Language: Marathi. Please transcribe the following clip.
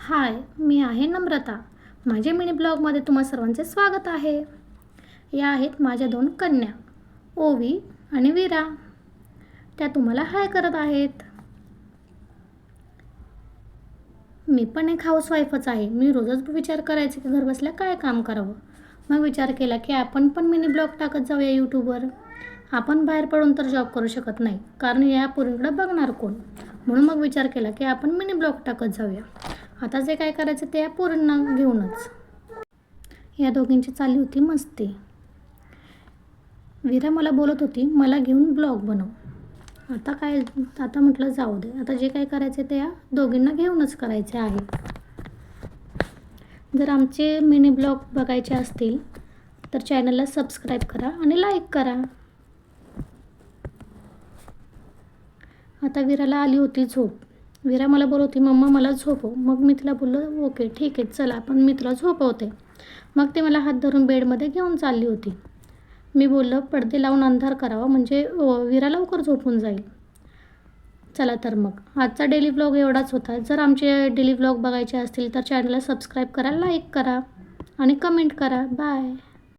हाय, मी आहे नम्रता. माझ्या मिनी ब्लॉगमध्ये तुम्हा सर्वांचे स्वागत आहे. या आहेत माझ्या 2 कन्या, ओवी आणि वीरा. त्या तुम्हाला हाय करत आहेत. मी पण एक हाऊसवाईफच आहे. मी रोजच विचार करायचे की घर बसल्या काय काम करावं. मग विचार केला की आपण पण मिनी ब्लॉग टाकत जाऊया यूट्यूबवर. आपण बाहेर पडून तर जॉब करू शकत नाही, कारण या पोरींकडे बघणार कोण. म्हणून मग विचार केला की आपण मिनी ब्लॉग टाकत जाऊया. आता जे काय करायचं ते या पोरींना घेऊनच. या दोघींची चालली होती मस्ती. वीरा मला बोलत होती मला घेऊन ब्लॉग बनव. आता म्हटलं जाऊ दे. आता जे काय करायचे ते या दोघींना घेऊनच करायचे आहे. जर आमचे मिनी ब्लॉग बघायचे असतील तर चॅनलला सबस्क्राईब करा आणि लाईक करा. आता वीराला आली होती झोप. वीरा मला बोलत होती मम्मा मला झोपव. मग मी तिला बोललो ओके ठीक आहे चला पण मी तुला झोपवते. मग ते मला हात धरून बेडमध्ये घेऊन चालली होती. मी बोललं पडदे लावून अंधार करावा म्हणजे वीरा लवकर झोपून जाईल. चला तर मग आजचा डेली ब्लॉग एवढाच होता. जर आमचे डेली ब्लॉग बघायचे असतील तर चॅनलला सबस्क्राईब करा, लाईक करा आणि कमेंट करा. बाय.